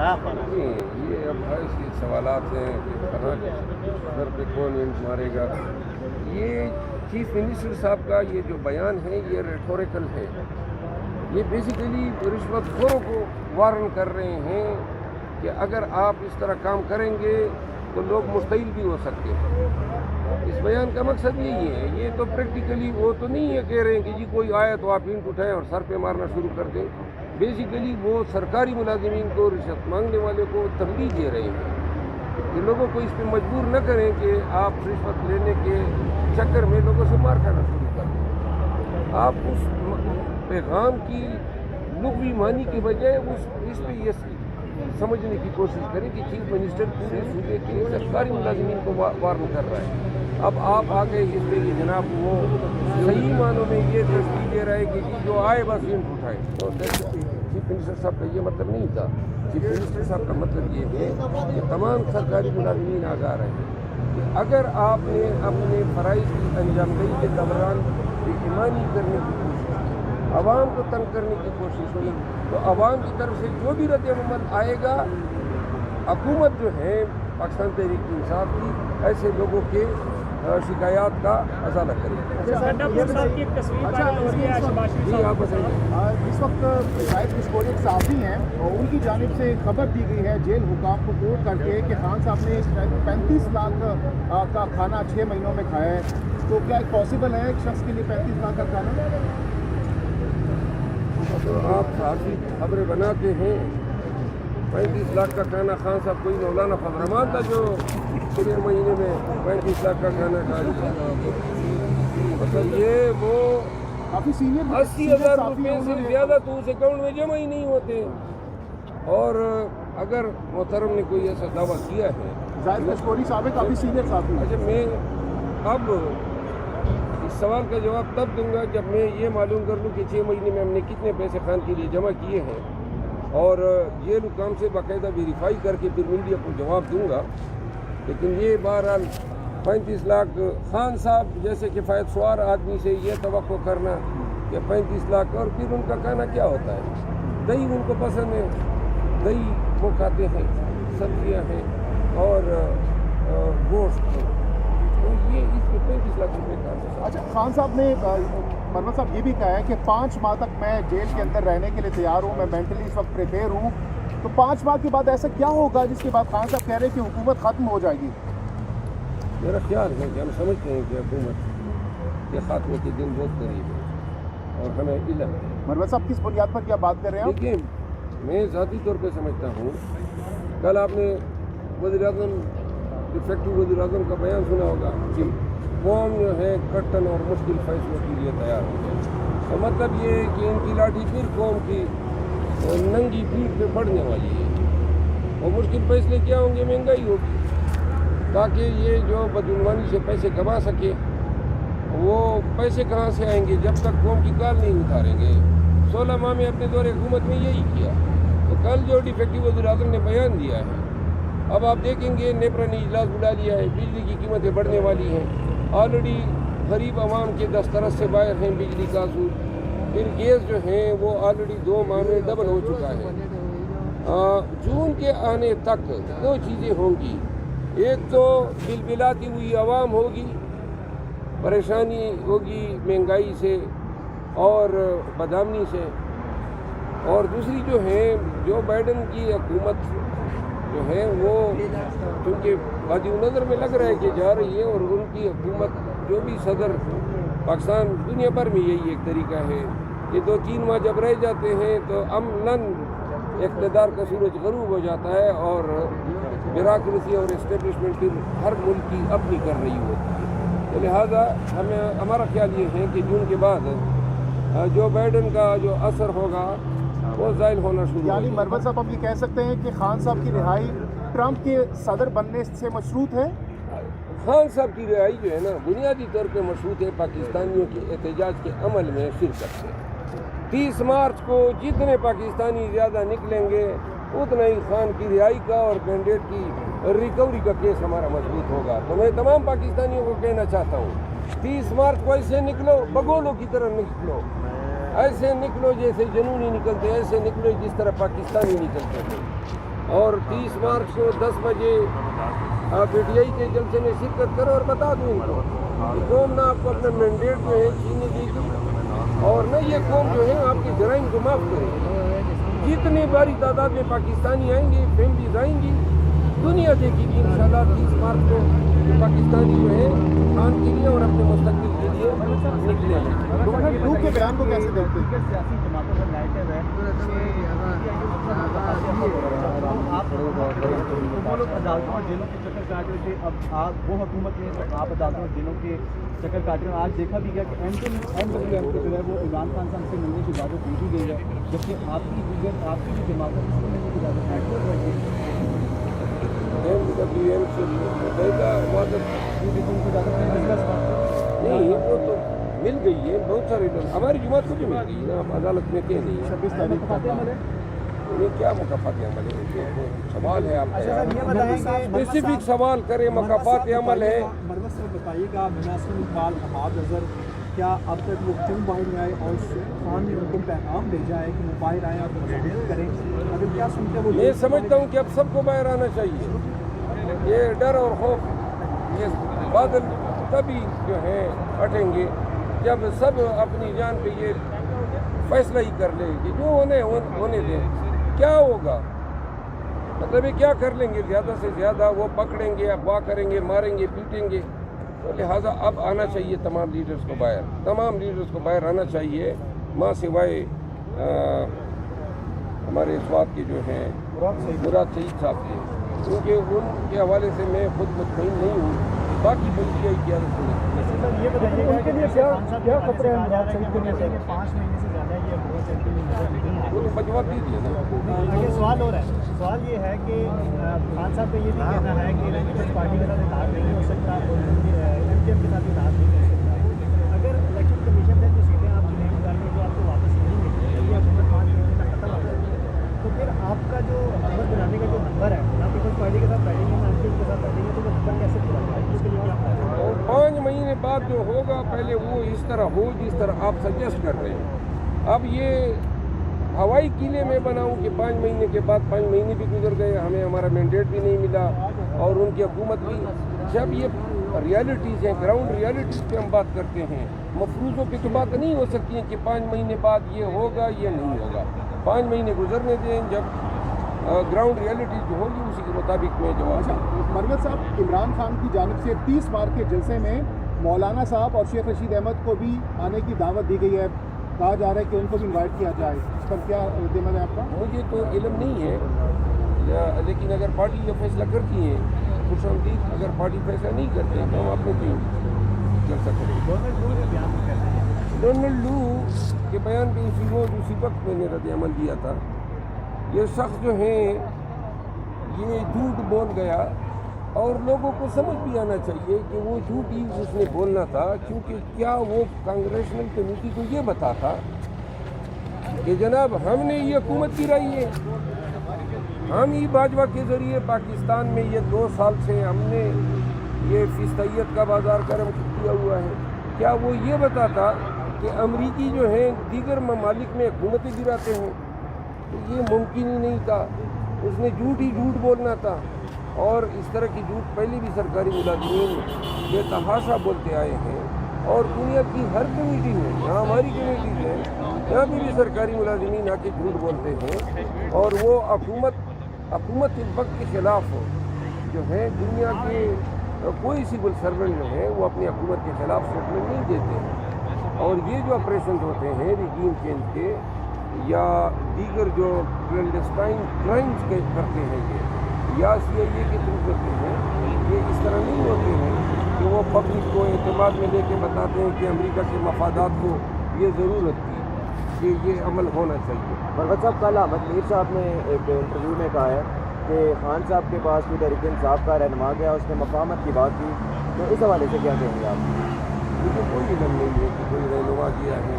یہ اب ایسے سوالات ہیں کہ کہاں سر پہ کون اینٹ مارے گا. یہ چیف منسٹر صاحب کا یہ جو بیان ہے یہ ریٹوریکل ہے. یہ بیسیکلی رشوت خوروں کو وارن کر رہے ہیں کہ اگر آپ اس طرح کام کریں گے تو لوگ مشتعل بھی ہو سکتے ہیں. اس بیان کا مقصد یہی ہے. یہ تو پریکٹیکلی وہ تو نہیں ہے کہہ رہے ہیں کہ جی کوئی آیا تو آپ اینٹ اٹھائیں اور سر پہ مارنا شروع کر دیں. بیسیکلی وہ سرکاری ملازمین کو رشوت مانگنے والے کو تنبیہ دے رہے ہیں کہ لوگوں کو اس پہ مجبور نہ کریں کہ آپ رشوت لینے کے چکر میں لوگوں سے مار کھانا شروع کر دیں. آپ اس پیغام کی لغوی معنی کے بجائے اس پہ یہ سمجھنے کی کوشش کریں کہ چیف منسٹر پورے صوبے کے سرکاری ملازمین کو وارن کر رہا ہے. اب آپ آگے اس پہ یہ جناب وہ صحیح معنوں میں یہ تشکیل دے رہا ہے کہ جو آئے بس اینٹ اٹھائے. تو چیف منسٹر صاحب کا یہ مطلب نہیں تھا. چیف منسٹر صاحب کا مطلب یہ ہے کہ تمام سرکاری ملازمین آگاہ رہے کہ اگر آپ نے اپنے فرائض کی انجام دہی کے دوران بے ایمانی کرنے کی کوشش کی, عوام کو تنگ کرنے کی کوشش کی, تو عوام کی طرف سے جو بھی رد عمل آئے گا حکومت جو ہے پاکستان تحریک انصاف کی ایسے لوگوں کے شکایات کا ازالہ کرے. اس وقت شاہد کشکوری ایک صحافی ہیں اور ان کی جانب سے خبر دی گئی ہے جیل حکام کو کوٹ کر کے کہ خان صاحب نے 35 لاکھ کا کھانا 6 مہینوں میں کھایا ہے. تو کیا پاسبل ہے ایک شخص کے لیے 35 لاکھ کا کھانا؟ تو آپ صحافی خبریں بناتے ہیں. 35 لاکھ کا کھانا خان صاحب کوئی مولانا فضل الرحمان تھا جو 6 مہینے میں 35 لاکھ کا کھانا کھا لیا. مطلب یہ وہ کافی سینئر 80,000 روپئے سے زیادہ تو اس اکاؤنٹ میں جمع ہی نہیں ہوتے. اور اگر محترم نے کوئی ایسا دعویٰ کیا ہے زاہد کشکوری صاحب کافی سینئر صحافی. اچھا, میں اب اس سوال کا جواب تب دوں گا جب میں یہ معلوم کر لوں کہ 6 مہینے میں ہم نے کتنے پیسے خان کے لیے جمع کیے ہیں اور جیل حکام سے باقاعدہ ویریفائی کر کے پھر میڈیا کو جواب دوں گا. لیکن یہ بہرحال 35 لاکھ خان صاحب جیسے کفایت سوار آدمی سے یہ توقع کرنا کہ 35 لاکھ اور پھر ان کا کھانا کیا ہوتا ہے. دہی ان کو پسند ہے, دہی وہ کھاتے ہیں, سبزیاں ہیں اور گوشت ہے. تو یہ اس میں 35 لاکھ روپے کا. اچھا, خان صاحب نے مروت صاحب یہ بھی کہا ہے کہ 5 ماہ تک میں جیل کے اندر رہنے کے لیے تیار ہوں, میں مینٹلی اس وقت پریپیئر ہوں. تو 5 ماہ کے بعد ایسا کیا ہوگا جس کے بعد خان صاحب کہہ رہے ہیں کہ حکومت ختم ہو جائے گی؟ میرا خیال ہے کہ ہم سمجھتے ہیں کہ حکومت کے خاتمے کے دن بہت قریب ہے اور ہمیں علم ہے. مروت صاحب کس بنیاد پر کیا بات کر رہے ہیں؟ دیکھیے, میں ذاتی طور پہ سمجھتا ہوں, کل آپ نے وزیر اعظم ڈیفیکٹو وزیر اعظم کا بیان سنا ہوگا کہ قوم جو ہے کٹن اور مشکل فیصلوں کے لیے تیار ہو جائے. تو مطلب یہ ہے کہ ان کی لاٹھی پھر قوم کی ننگی پیٹھ پہ پڑنے والی ہے. اور مشکل فیصلے کیا ہوں گے؟ مہنگائی ہوگی, تاکہ یہ جو بدعنوانی سے پیسے کما سکے وہ پیسے کہاں سے آئیں گے جب تک قوم کی کال نہیں اتاریں گے. 16 ماہ میں اپنے دور حکومت میں یہی کیا. تو کل جو ڈیفیکٹو وزیر اعظم نے بیان دیا ہے, اب آپ دیکھیں گے نیپرا نے اجلاس بلا لیا ہے, بجلی کی قیمتیں بڑھنے والی ہیں. آلریڈی غریب عوام کے دسترس سے باہر ہیں بجلی کا اصول. پھر گیس جو ہیں وہ آلریڈی 2 ماہ میں ڈبل ہو چکا ہے. جون کے آنے تک 2 چیزیں ہوں گی. ایک تو بلبلاتی ہوئی عوام ہوگی, پریشانی ہوگی مہنگائی سے اور بدامنی سے, اور دوسری جو ہے جو بائیڈن کی حکومت جو ہے وہ چونکہ وادی نظر میں لگ رہا ہے کہ جا رہی ہے, اور ان کی حکومت جو بھی صدر پاکستان دنیا بھر میں یہی ایک طریقہ ہے کہ 2-3 ماہ جب رہ جاتے ہیں تو امناً اقتدار کا سورج غروب ہو جاتا ہے اور بیوروکریسی اور اسٹیبلشمنٹ پھر ہر ملک کی اپنی کر رہی ہوتی ہے. تو لہٰذا ہمارا خیال یہ ہے کہ جون کے بعد جو بائیڈن کا جو اثر ہوگا وہ زائل ہونا شروع ہوگا. یعنی مروت صاحب ہم یہ کہہ سکتے ہیں کہ خان صاحب کی رہائی ٹرمپ کے صدر بننے سے مشروط ہے؟ خان صاحب کی رہائی جو ہے نا بنیادی طور پہ مشروط ہے پاکستانیوں کے احتجاج کے عمل میں شرکت سے. 30 مارچ کو جتنے پاکستانی زیادہ نکلیں گے اتنا ہی خان کی رہائی کا اور کینڈیڈیٹ کی ریکوری کا کیس ہمارا مضبوط ہوگا. تو میں تمام پاکستانیوں کو کہنا چاہتا ہوں 30 مارچ کو ایسے نکلو, بگولوں کی طرح نکلو, ایسے نکلو جیسے جنونی نکلتے, ایسے نکلو جس طرح پاکستانی نکلتے تھے. اور 30 مارچ کو 10 بجے PTI کے جلسے میں شرکت کرو اور بتا دوں ان کو کہ قوم نہ آپ کو اپنا مینڈیٹ جو ہے چھیننے دے گی اور نہ یہ قوم جو ہے آپ کے جرائم کو معاف کرے. جتنی باری تعداد میں پاکستانی آئیں گے، فیملیز آئیں گی، دنیا دیکھے گی انشاءاللہ 30 مارچ کو پاکستانی جو ہے خان کے لیے اور اپنے مستقبل کے لیے نکلے ہیں. ڈونلڈ ٹرمپ کے بیان کو کیسے دیکھتے ہیں؟ سیاسی جماعتوں کا نیگیٹو ہے آپ وہ لوگ عدالتوں اور جیلوں کے چکر کاٹ رہے تھے، اب آپ وہ حکومت میں تو آپ عدالتوں اور جیلوں کے چکر کاٹ رہے ہیں. آج دیکھا بھی گیا کہ NWM کو جو ہے وہ عمران خان صاحب سے ملنے کی اجازت دے دی گئی ہے، جبکہ آپ کی جو جماعتوں سے ملنے کی اجازت NWM سے باقاعدہ نہیں، وہ تو مل گئی ہے. بہت سارے لوگ ہماری جماعت کو بھی مل گئی ہے نا، آپ عدالت میں کہیں نہیں. 26 تاریخ کو یہ کیا مکافات عمل ہے؟ سوال ہے آپ کا، اسپیسیفک سوال کرے. مکافات عمل ہے. مروت صاحب بتائیے گا، مناسب اقبال احمد اظہر کیا اب تک وہ کیوں باہر نہیں آئے اور خان نے ان کو پیغام بھیجا ہے کہ وہ باہر آئیں اور مذاکرات کریں؟ اگر کیا سنتے ہیں وہ میں سمجھتا ہوں کہ اب سب کو باہر آنا چاہیے. یہ ڈر اور خوف یہ بادل تبھی جو ہے ہٹیں گے جب سب اپنی جان پہ یہ فیصلہ ہی کر لیں کہ جو ہونے دیں. کیا ہوگا مطلب یہ کیا کر لیں گے؟ زیادہ سے زیادہ وہ پکڑیں گے، اغوا کریں گے، ماریں گے، پیٹیں گے. تو لہٰذا اب آنا چاہیے تمام لیڈرز کو باہر، تمام لیڈرز کو باہر آنا چاہیے، ماں سوائے ہمارے اس بات کے جو ہیں مراد شہید صاحب کے، کیونکہ ان کے حوالے سے میں خود مطمئن نہیں ہوں. باقی PTI کی عادت نہیں. یہ بتائیے گا کہ کیا خطرہ ہے مراد شریف کے لیے؟ 5 مہینے سے زیادہ یہ مراد شریف کے لیے نظر نہیں آ وہ تو بجوا دیجیے نا. یہ سوال ہو رہا ہے، سوال یہ ہے کہ خان صاحب کا یہ بھی کہنا ہے کہ پیپلز پارٹی کے ساتھ اتحاد نہیں ہو سکتا اور MKM کے ساتھ اتحاد نہیں ہو سکتا. اگر الیکشن کمیشن سے جو سیٹیں آپ چنے گزاریں جو آپ کو واپس نہیں ملتی، یہ حکومت 5 مہینے کا ختم ہو جائے تو پھر آپ کا جو حکومت بنانے کا جو نمبر ہے نہ پیپلز پارٹی کے ساتھ بیٹھیں گے نہ MKM کے ساتھ بیٹھیں گے، تو وہ نمبر کیسے پورا کریں؟ اس کے لیے کیا پڑا ہے؟ اور 5 مہینے بعد جو ہوگا پہلے وہ اس طرح ہو جس طرح آپ سجیسٹ کر رہے ہیں. اب یہ ہوائی قلعے میں بناؤں کہ 5 مہینے کے بعد 5 مہینے بھی گزر گئے، ہمیں ہمارا مینڈیٹ بھی نہیں ملا اور ان کی حکومت بھی. جب یہ ریالٹیز ہیں، گراؤنڈ ریالٹیز پہ ہم بات کرتے ہیں، مفروضوں پہ تو بات نہیں ہو سکتی ہے کہ 5 مہینے بعد یہ ہوگا یہ نہیں ہوگا. 5 مہینے گزرنے دیں، جب گراؤنڈ ریالٹیز جو ہوگی اسی کے مطابق میں جواب. مروت صاحب، عمران خان کی جانب سے 30 مارچ کے جلسے میں مولانا صاحب اور شیخ رشید احمد کو بھی آنے کی دعوت دی گئی ہے، کہا جا رہا ہے کہ ان کو بھی انوائٹ کیا جائے. اس پر کیا رد عمل ہے آپ کا؟ مجھے تو علم نہیں ہے، لیکن اگر پارٹی یہ فیصلہ کرتی ہے خوش آمدید. اگر پارٹی فیصلہ نہیں کرتے تو ہم اپنے بھی جلسہ کریں گے. ڈونلڈ لو کے بیان پہ اسی وقت میں نے رد عمل دیا تھا. یہ شخص جو ہیں یہ جھوٹ بول گیا اور لوگوں کو سمجھ بھی آنا چاہیے کہ وہ جھوٹ ہی اس نے بولنا تھا. کیونکہ کیا وہ کانگریشنل کمیٹی کو یہ بتا تھا کہ جناب ہم نے یہ حکومت گرائی ہے، ہم ہی باجوہ کے ذریعے پاکستان میں یہ 2 سال سے ہم نے یہ فیصدیت کا بازار گرم کیا ہوا ہے. کیا وہ یہ بتاتا کہ امریکی جو ہیں دیگر ممالک میں حکومتیں گراتے ہیں؟ تو یہ ممکن ہی نہیں تھا. اس نے جھوٹ ہی جھوٹ بولنا تھا. اور اس طرح کی جھوٹ پہلے بھی سرکاری ملازمین بے تحاشا بولتے آئے ہیں اور دنیا کی ہر کمیٹی میں، یہاں ہماری کمیٹی ہے یہاں بھی سرکاری ملازمین آ کے جھوٹ بولتے ہیں. اور وہ حکومت وقت کے خلاف جو ہے دنیا کے کوئی سول سرونٹ جو ہے وہ اپنی حکومت کے خلاف اسٹیٹمنٹ نہیں دیتے ہیں. اور یہ جو آپریشنز ہوتے ہیں ریجیم چینج کے یا دیگر جو کلینڈسٹائن کرائمز کرتے ہیں یہ یا CIA کے تھرو کرتے ہیں، یہ اس طرح نہیں ہوتے ہیں کہ وہ پبلک کو اعتماد میں لے کے بتاتے ہیں کہ امریکہ کے مفادات کو یہ ضرورت تھی کہ یہ عمل ہونا چاہیے. مروت صاحب، کل احمد میر صاحب نے ایک انٹرویو میں کہا ہے کہ خان صاحب کے پاس کوئی تحریک انصاف کا رہنما گیا، اس نے مفاہمت کی بات کی، تو اس حوالے سے کیا کہیں گے آپ؟ مجھے کوئی علم نہیں ہے کہ کوئی رہنما گیا ہے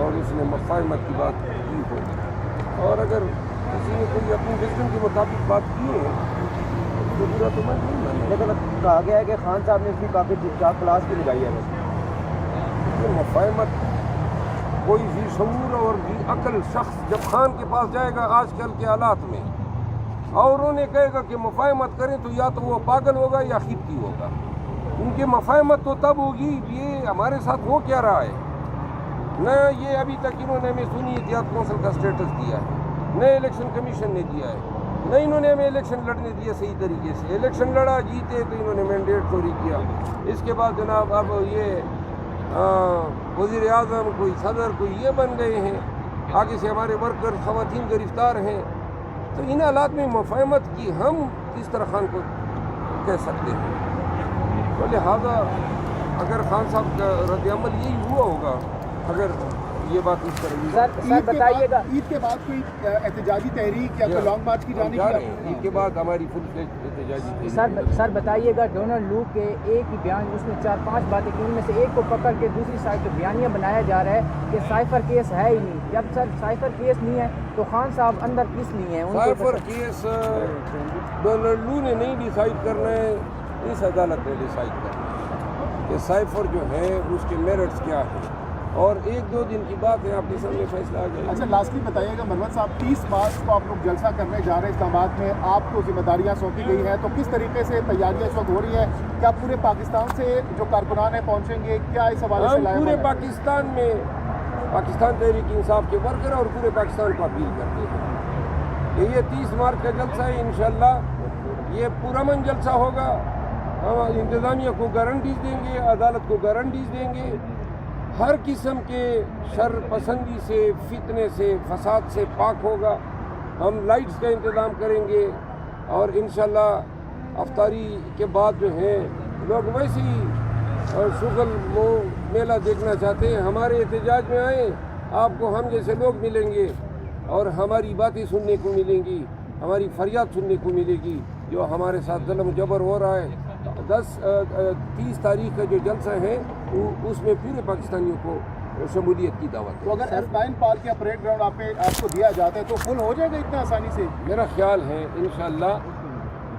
اور اس نے مفاہمت کی بات کی ہو. اور اگر کسی نے کوئی اپنی وزڈم کے مطابق بات کی ہے تو برا تو میں نہیں مانتا. لیکن کہا گیا ہے کہ خان صاحب نے اس کی کافی ٹھیک ٹھاک کلاس بھی لگائی ہے. یہ مفاہمت کوئی ذی شعور اور ذی عقل شخص جب خان کے پاس جائے گا آج کل کے حالات میں اور انہیں کہے گا کہ مفاہمت کریں تو یا تو وہ پاگل ہوگا یا خبتی ہوگا. ان کی مفاہمت تو تب ہوگی یہ ہمارے ساتھ ہو کیا رہا ہے. نہ یہ ابھی تک انہوں نے ہمیں سنی اتحاد کونسل کا اسٹیٹس دیا ہے, نہ الیکشن کمیشن نے دیا ہے, نہ انہوں نے ہمیں الیکشن لڑنے دیا صحیح طریقے سے. الیکشن لڑا, جیتے تو انہوں نے مینڈیٹ چوری کیا. اس کے بعد جناب اب یہ وزیر اعظم, کوئی صدر, کوئی یہ بن گئے ہیں. آگے سے ہمارے ورکر خواتین گرفتار ہیں. تو ان حالات میں مفاہمت کی ہم کس طرح خان کو کہہ سکتے ہیں. تو لہٰذا اگر خان صاحب کا رد عمل یہی ہوا ہوگا, اگر یہ بات اس طرح ہوئی. سر بتائیے گا, عید کے بعد کوئی احتجاجی تحریک یا کوئی لانگ مارچ کی جا رہے جانب ہیں. عید کے بعد ہماری فل فلیج احتجاجی تحریک. سر بتائیے گا, ڈونلڈ لو کے ایک ہی بیان, اس میں 4-5 باتیں کی, ان میں سے ایک کو پکڑ کے دوسری سائڈ پہ بیانیہ بنایا جا رہا ہے کہ سائفر کیس ہے ہی نہیں. جب سر سائفر کیس نہیں ہے تو خان صاحب اندر کس لیے ہیں؟ سائفر کیس ڈونلڈ لو نے نہیں ڈیسائیڈ کرنا ہے, اس عدالت نے ڈیسائیڈ کرنا ہے کہ سائفر جو ہے اس کے میرٹس کیا ہیں, اور 1-2 دن کی بات ہے, آپ کے سامنے فیصلہ آ جائے گا. اچھا لاسٹلی بتائیے گا مروت صاحب, 30 مارچ کو آپ لوگ جلسہ کرنے جا رہے ہیں اسلام آباد میں, آپ کو ذمہ داریاں سونپی گئی ہیں, تو کس طریقے سے تیاریاں اس وقت ہو رہی ہیں؟ کیا پورے پاکستان سے جو کارکنان ہیں پہنچیں گے؟ کیا اس حوالے سے ہم پورے پاکستان میں پاکستان تحریک انصاف کے ورکر اور پورے پاکستان کو اپیل کرتے ہیں کہ یہ 30 مارچ کا جلسہ ہے, انشاءاللہ یہ پرامن جلسہ ہوگا. ہم انتظامیہ کو گارنٹیز دیں گے, عدالت کو گارنٹیز دیں گے, ہر قسم کے شر پسندی سے, فتنے سے, فساد سے پاک ہوگا. ہم لائٹس کا انتظام کریں گے, اور انشاءاللہ افطاری کے بعد جو ہیں لوگ ویسے ہی شغل میلہ دیکھنا چاہتے ہیں, ہمارے احتجاج میں آئیں, آپ کو ہم جیسے لوگ ملیں گے اور ہماری باتیں سننے کو ملیں گی, ہماری فریاد سننے کو ملے گی. جو ہمارے ساتھ ظلم جبر ہو رہا ہے, 30 تاریخ کا جو جلسہ ہے اس میں پورے پاکستانیوں کو شمولیت کی دعوت ہے. تو اگر ایسپائن پارک یا پریڈ گراؤنڈ آپ کو دیا جاتا ہے تو فل ہو جائے گا اتنا آسانی سے؟ میرا خیال ہے انشاءاللہ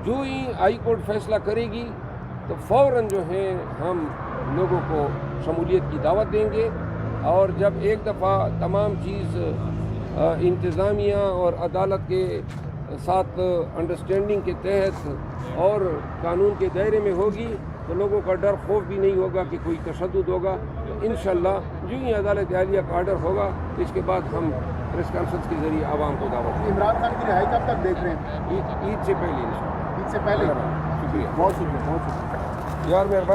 جو ہی ہائی کورٹ فیصلہ کرے گی تو فوراً جو ہے ہم لوگوں کو شمولیت کی دعوت دیں گے. اور جب ایک دفعہ تمام چیز انتظامیہ اور عدالت کے ساتھ انڈرسٹینڈنگ کے تحت اور قانون کے دائرے میں ہوگی تو لوگوں کا ڈر خوف بھی نہیں ہوگا کہ کوئی تشدد ہوگا. تو انشاءاللہ جو ہی عدالت عالیہ کا آرڈر ہوگا اس کے بعد ہم پریس کانفرنس کے ذریعے عوام کو دعوت دیں گے. عمران خان کی رہائی کب تک دیکھ رہے ہیں؟ عید سے پہلے انشاءاللہ. عید سے پہلے. شکریہ, بہت شکریہ. یار مہربانی.